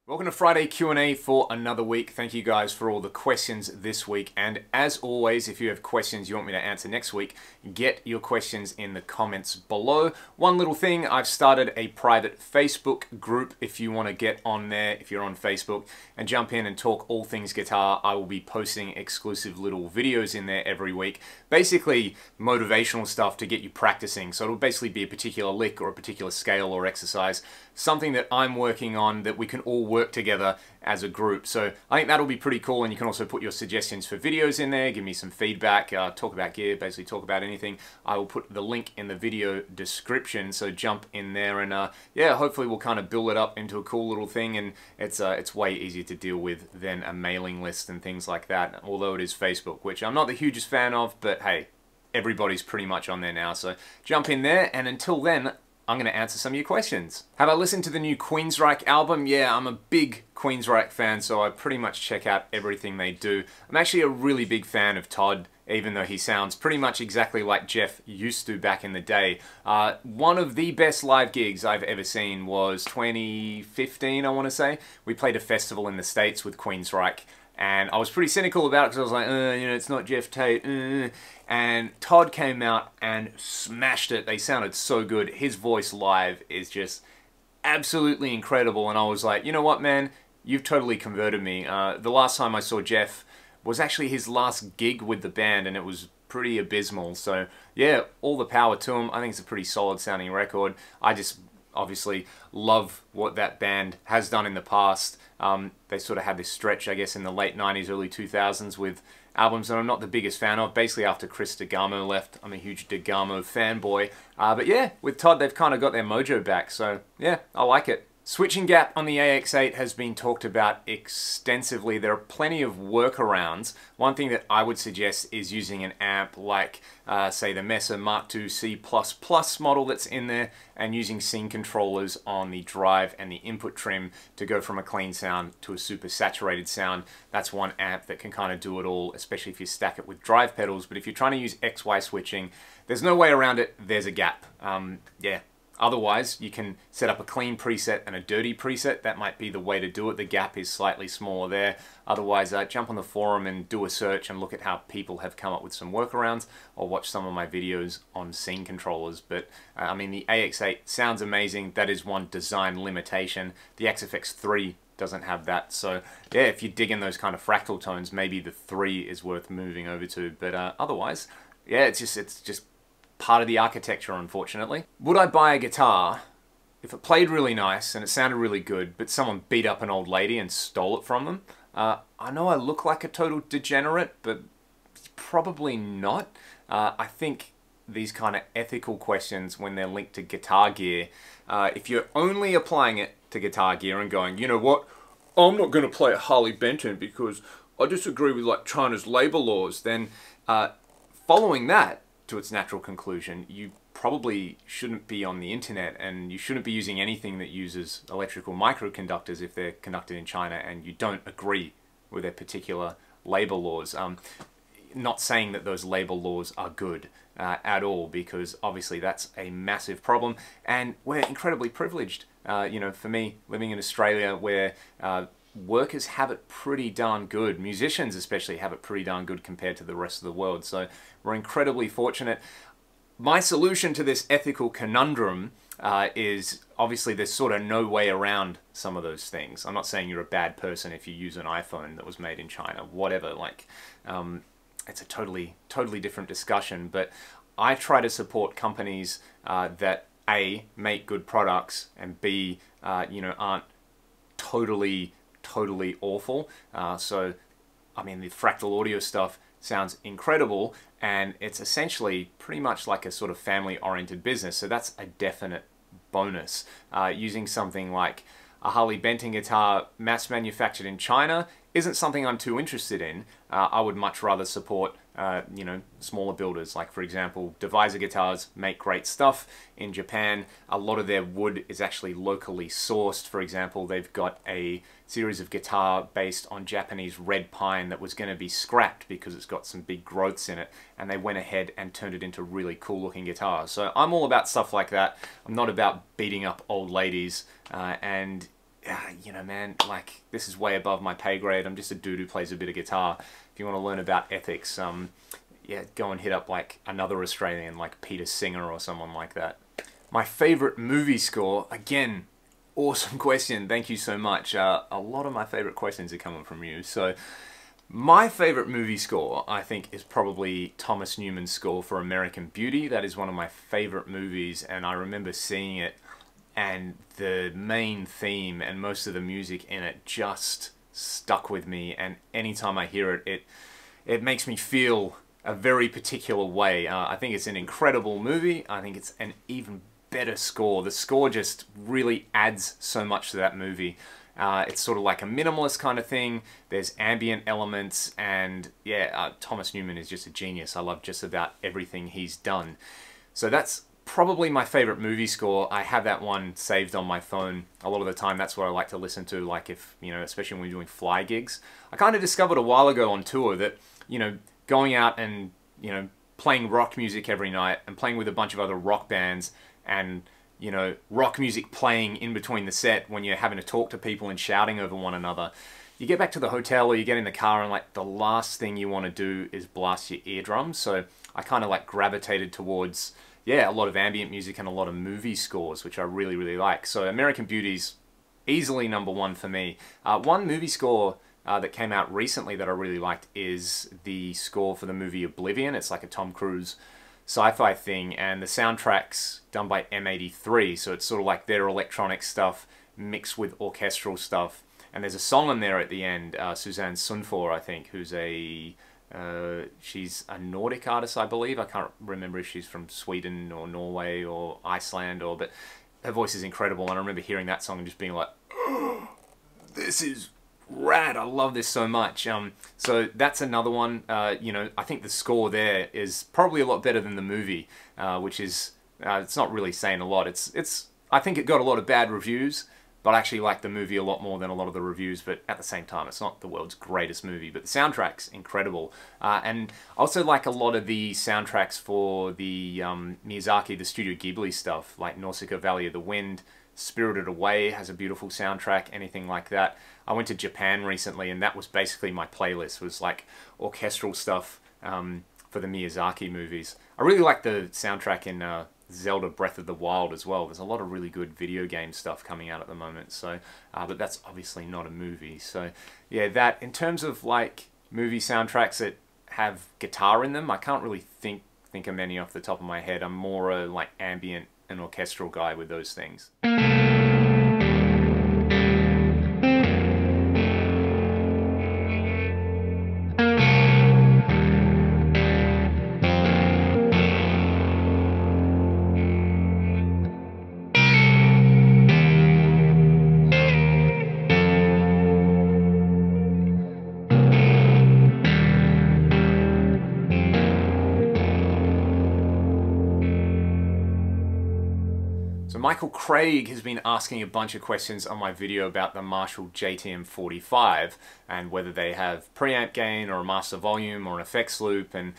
Welcome to Friday Q&A for another week. Thank you guys for all the questions this week. And as always, if you have questions you want me to answer next week, get your questions in the comments below. One little thing, I've started a private Facebook group if you want to get on there, if you're on Facebook, and jump in and talk all things guitar. I will be posting exclusive little videos in there every week. Basically, motivational stuff to get you practicing. So it'll basically be a particular lick or a particular scale or exercise, something that I'm working on that we can all work together as a group. So I think that'll be pretty cool, and you can also put your suggestions for videos in there, give me some feedback, talk about gear, basically talk about anything. I will put the link in the video description, so jump in there and yeah, hopefully we'll kind of build it up into a cool little thing, and it's way easier to deal with than a mailing list and things like that, although it is Facebook, which I'm not the hugest fan of, but hey, everybody's pretty much on there now, so jump in there, and until then, I'm going to answer some of your questions. Have I listened to the new Queensryche album? Yeah, I'm a big Queensryche fan, so I pretty much check out everything they do. I'm actually a really big fan of Todd, even though he sounds pretty much exactly like Jeff used to back in the day. One of the best live gigs I've ever seen was 2015, I want to say. We played a festival in the States with Queensryche, and I was pretty cynical about it because I was like, you know, it's not Jeff Tate. And Todd came out and smashed it. They sounded so good. His voice live is just absolutely incredible. And I was like, you know what, man? You've totally converted me. The last time I saw Jeff was actually his last gig with the band, and it was pretty abysmal. So yeah, all the power to him. I think it's a pretty solid sounding record. I just obviously love what that band has done in the past. They sort of had this stretch, I guess, in the late 90s, early 2000s with albums that I'm not the biggest fan of. Basically, after Chris DeGarmo left, I'm a huge DeGarmo fanboy. But yeah, with Todd, they've kind of got their mojo back. So yeah, I like it. Switching gap on the AX8 has been talked about extensively. There are plenty of workarounds. One thing that I would suggest is using an amp like, say, the Mesa Mark II C++ model that's in there, and using scene controllers on the drive and the input trim to go from a clean sound to a super saturated sound. That's one amp that can kind of do it all, especially if you stack it with drive pedals. But if you're trying to use XY switching, there's no way around it. There's a gap. Yeah. Otherwise, you can set up a clean preset and a dirty preset. That might be the way to do it. The gap is slightly smaller there. Otherwise, jump on the forum and do a search and look at how people have come up with some workarounds, or watch some of my videos on scene controllers. But, I mean, the AX8 sounds amazing. That is one design limitation. The XFX3 doesn't have that. So, yeah, if you dig in those kind of fractal tones, maybe the 3 is worth moving over to. But otherwise, yeah, it's just part of the architecture, unfortunately. Would I buy a guitar if it played really nice and it sounded really good, but someone beat up an old lady and stole it from them? I know I look like a total degenerate, but probably not. I think these kind of ethical questions, when they're linked to guitar gear, if you're only applying it to guitar gear and going, you know what, I'm not going to play a Harley Benton because I disagree with like China's labor laws, then following that to its natural conclusion, you probably shouldn't be on the internet, and you shouldn't be using anything that uses electrical microconductors if they're conducted in China and you don't agree with their particular labor laws. Not saying that those labor laws are good at all, because obviously that's a massive problem, and we're incredibly privileged. You know, for me, living in Australia, where workers have it pretty darn good. Musicians especially have it pretty darn good compared to the rest of the world. So we're incredibly fortunate. My solution to this ethical conundrum is obviously there's sort of no way around some of those things. I'm not saying you're a bad person if you use an iPhone that was made in China, whatever. Like, it's a totally different discussion. But I try to support companies that A, make good products, and B, you know, aren't totally awful. So, I mean, the Fractal audio stuff sounds incredible, and it's essentially pretty much like a sort of family-oriented business, so that's a definite bonus. Using something like a Harley Benton guitar mass-manufactured in China isn't something I'm too interested in. I would much rather support you know, smaller builders, like for example Deviser guitars make great stuff in Japan. A lot of their wood is actually locally sourced. For example, they've got a series of guitar based on Japanese red pine that was going to be scrapped because it's got some big growths in it, and they went ahead and turned it into really cool looking guitars. So I'm all about stuff like that. I'm not about beating up old ladies, and you know, man, like, this is way above my pay grade. I'm just a dude who plays a bit of guitar. If you want to learn about ethics, yeah, go and hit up like another Australian, like Peter Singer or someone like that. My favorite movie score, again, awesome question. Thank you so much. A lot of my favorite questions are coming from you. So my favorite movie score, I think, is probably Thomas Newman's score for American Beauty. That is one of my favorite movies, and I remember seeing it, and the main theme and most of the music in it just stuck with me, and anytime I hear it, it makes me feel a very particular way. I think it's an incredible movie. I think it's an even better score. The score just really adds so much to that movie. It's sort of like a minimalist kind of thing. There's ambient elements, and yeah, Thomas Newman is just a genius. I love just about everything he's done. So that's probably my favorite movie score. I have that one saved on my phone. A lot of the time that's what I like to listen to, like if, you know, especially when we're doing fly gigs. I kind of discovered a while ago on tour that, you know, going out and, you know, playing rock music every night and playing with a bunch of other rock bands and, you know, rock music playing in between the set when you're having to talk to people and shouting over one another. You get back to the hotel or you get in the car and like the last thing you want to do is blast your eardrums. So I kind of like gravitated towards, yeah, a lot of ambient music and a lot of movie scores, which I really, really like. So American Beauty's easily #1 for me. One movie score that came out recently that I really liked is the score for the movie Oblivion. It's like a Tom Cruise sci-fi thing, and the soundtrack's done by M83, so it's sort of like their electronic stuff mixed with orchestral stuff. And there's a song on there at the end, Suzanne Sunfor, I think, who's a she's a Nordic artist, I believe. I can't remember if she's from Sweden or Norway or Iceland, but her voice is incredible, and I remember hearing that song and just being like, oh, this is rad, I love this so much. So that's another one. You know, I think the score there is probably a lot better than the movie, which is, it's not really saying a lot. I think it got a lot of bad reviews, but I actually like the movie a lot more than a lot of the reviews, but at the same time, it's not the world's greatest movie, but the soundtrack's incredible. And I also like a lot of the soundtracks for the Miyazaki, the Studio Ghibli stuff, like Nausicaa Valley of the Wind, Spirited Away has a beautiful soundtrack, anything like that. I went to Japan recently, and that was basically my playlist, was like orchestral stuff for the Miyazaki movies. I really like the soundtrack in Zelda Breath of the Wild as well. There's a lot of really good video game stuff coming out at the moment, so but that's obviously not a movie. So yeah, that in terms of like movie soundtracks that have guitar in them, I can't really think of many off the top of my head. I'm more a like ambient and orchestral guy with those things. Michael Craig has been asking a bunch of questions on my video about the Marshall JT M45 and whether they have preamp gain or a master volume or an effects loop, and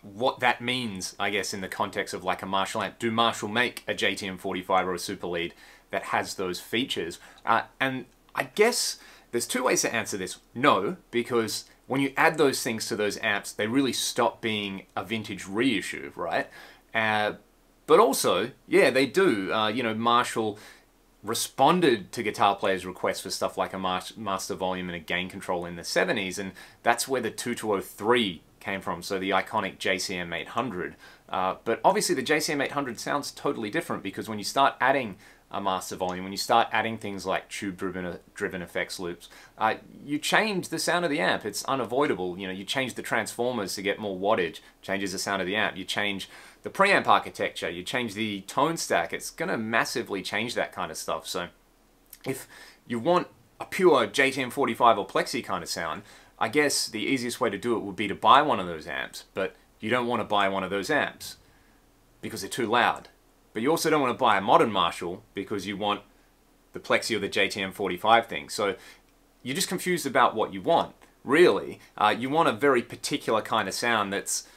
what that means, I guess, in the context of like a Marshall amp. Do Marshall make a JT M45 or a Super Lead that has those features? And I guess there's two ways to answer this. No, because when you add those things to those amps, they really stop being a vintage reissue, right? But also, yeah, they do. You know, Marshall responded to guitar players' requests for stuff like a master volume and a gain control in the 70s, and that's where the 2203 came from, so the iconic JCM 800. But obviously the JCM 800 sounds totally different, because when you start adding a master volume, when you start adding things like tube-driven effects loops, you change the sound of the amp. It's unavoidable. You know, you change the transformers to get more wattage, changes the sound of the amp. You change the preamp architecture, you change the tone stack. It's going to massively change that kind of stuff. So if you want a pure JT M45 or Plexi kind of sound, I guess the easiest way to do it would be to buy one of those amps, but you don't want to buy one of those amps because they're too loud. But you also don't want to buy a modern Marshall because you want the Plexi or the JT M45 thing. So you're just confused about what you want, really. You want a very particular kind of sound that's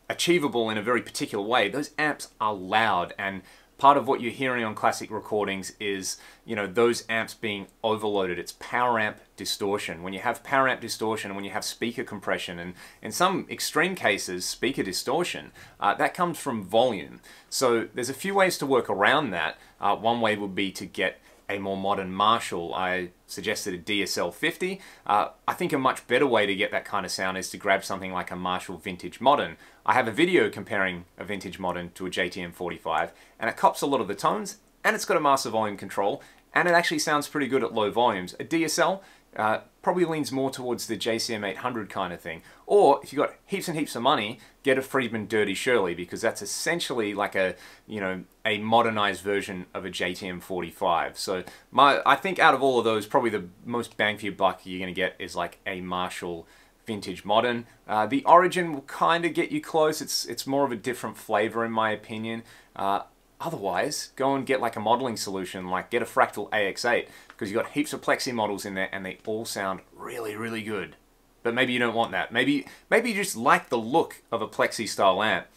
achievable in a very particular way. Those amps are loud, and part of what you're hearing on classic recordings is, you know, those amps being overloaded. It's power amp distortion. When you have power amp distortion and when you have speaker compression and in some extreme cases speaker distortion, that comes from volume. So there's a few ways to work around that. One way would be to get a more modern Marshall. I suggested a DSL 50. I think a much better way to get that kind of sound is to grab something like a Marshall Vintage Modern. I have a video comparing a Vintage Modern to a JT M45, and it cops a lot of the tones, and it's got a master volume control, and it actually sounds pretty good at low volumes. A DSL probably leans more towards the JCM 800 kind of thing. Or if you've got heaps and heaps of money, get a Friedman Dirty Shirley, because that's essentially like a, you know, a modernized version of a JT M45. So I think out of all of those, probably the most bang for your buck you're going to get is like a Marshall Vintage Modern. The Origin will kind of get you close. It's more of a different flavor in my opinion. Otherwise, go and get like a modeling solution, like get a Fractal AX8, because you've got heaps of Plexi models in there and they all sound really, really good. But maybe you don't want that. Maybe you just like the look of a Plexi style amp,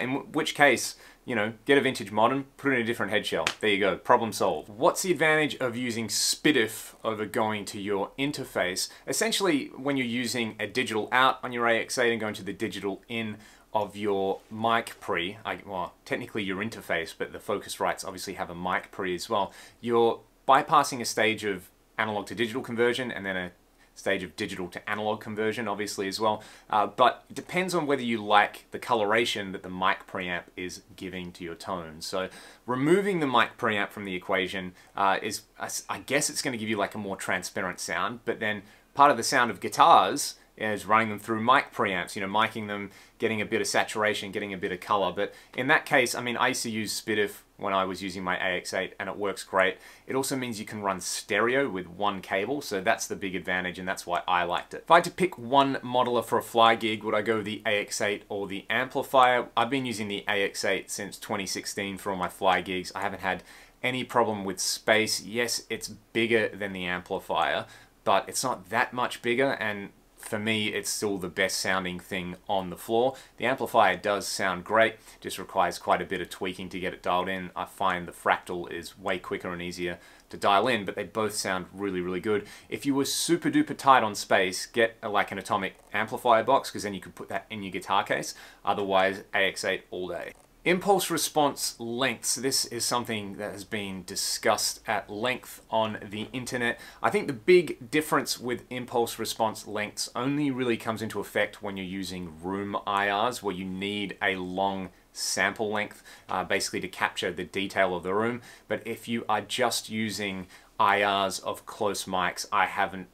in which case, you know, get a Vintage Modern, put it in a different head shell. There you go, problem solved. What's the advantage of using SPDIF over going to your interface? Essentially, when you're using a digital out on your AX8 and going to the digital in of your mic pre, well, technically your interface, but the Focusrites obviously have a mic pre as well. You're bypassing a stage of analog to digital conversion and then a stage of digital to analog conversion obviously as well, but it depends on whether you like the coloration that the mic preamp is giving to your tones. So removing the mic preamp from the equation is, I guess it's going to give you like a more transparent sound, but then part of the sound of guitars is running them through mic preamps, you know, miking them, getting a bit of saturation, getting a bit of color. But in that case, I mean, I used to use SPDIF when I was using my AX8 and it works great. It also means you can run stereo with one cable, so that's the big advantage and that's why I liked it. If I had to pick one modeler for a fly gig, would I go with the AX8 or the amplifier? I've been using the AX8 since 2016 for all my fly gigs. I haven't had any problem with space. Yes, it's bigger than the amplifier, but it's not that much bigger, and for me, it's still the best sounding thing on the floor. The amplifier does sound great, just requires quite a bit of tweaking to get it dialed in. I find the Fractal is way quicker and easier to dial in, but they both sound really, really good. If you were super duper tight on space, get like an atomic amplifier box, because then you could put that in your guitar case. Otherwise, AX8 all day. Impulse response lengths. This is something that has been discussed at length on the internet. I think the big difference with impulse response lengths only really comes into effect when you're using room IRs, where you need a long sample length basically to capture the detail of the room. But if you are just using IRs of close mics, I haven't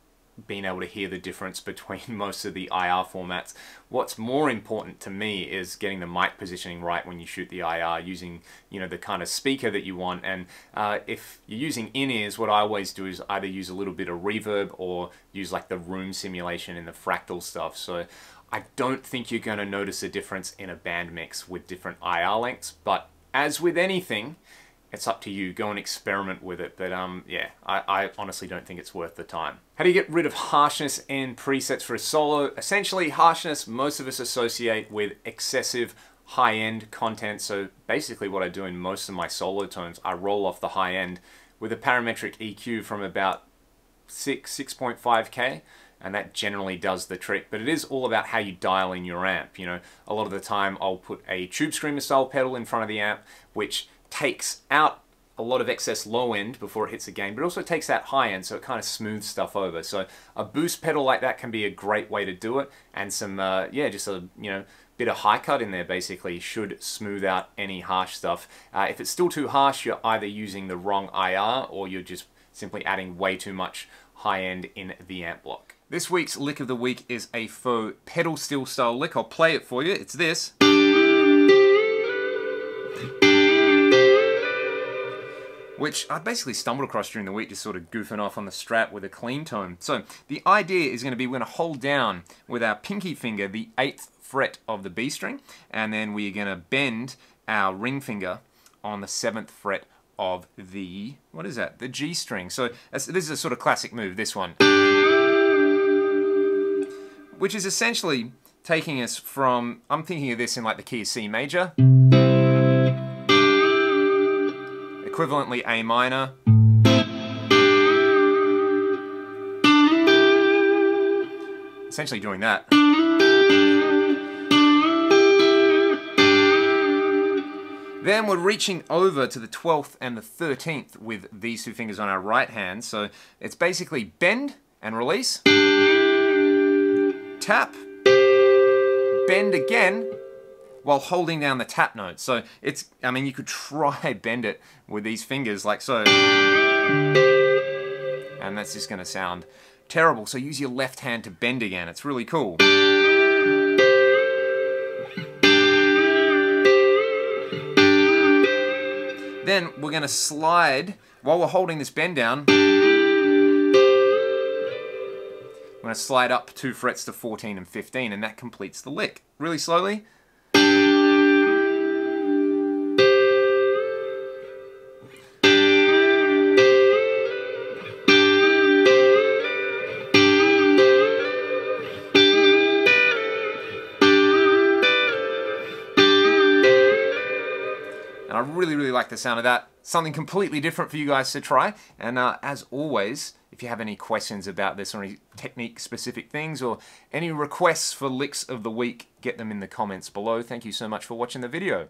being able to hear the difference between most of the IR formats. What's more important to me is getting the mic positioning right when you shoot the IR, using, you know, the kind of speaker that you want. And if you're using in-ears, what I always do is either use a little bit of reverb or use like the room simulation in the Fractal stuff. So I don't think you're going to notice a difference in a band mix with different IR lengths, but as with anything, it's up to you. Go and experiment with it. But yeah, I honestly don't think it's worth the time. How do you get rid of harshness in presets for a solo? Essentially, harshness most of us associate with excessive high-end content. So basically what I do in most of my solo tones, I roll off the high end with a parametric EQ from about 6.5K. And that generally does the trick, but it is all about how you dial in your amp. You know, a lot of the time I'll put a tube screamer style pedal in front of the amp, which takes out a lot of excess low end before it hits the gain, but also takes that high end, so it kind of smooths stuff over. So a boost pedal like that can be a great way to do it, and some yeah, just a, you know, bit of high cut in there basically should smooth out any harsh stuff. If it's still too harsh, you're either using the wrong IR or you're just simply adding way too much high end in the amp block. This week's lick of the week is a faux pedal steel style lick. I'll play it for you. It's this. Which I basically stumbled across during the week, just sort of goofing off on the Strat with a clean tone. So the idea is going to be we're going to hold down with our pinky finger the 8th fret of the B string, and then we're going to bend our ring finger on the 7th fret of the, what is that? The G string. So this is a sort of classic move, this one. Which is essentially taking us from, I'm thinking of this in like the key of C major, equivalently A minor. Essentially doing that. Then we're reaching over to the 12th and the 13th with these two fingers on our right hand. So it's basically bend and release, tap, bend again, while holding down the tap note. So it's, I mean, you could try bend it with these fingers like so. And that's just gonna sound terrible. So use your left hand to bend again. It's really cool. Then we're gonna slide, while we're holding this bend down, we're gonna slide up 2 frets to 14 and 15, and that completes the lick. Really slowly. I really, really like the sound of that. Something completely different for you guys to try. And as always, if you have any questions about this or any technique-specific things or any requests for licks of the week, get them in the comments below. Thank you so much for watching the video.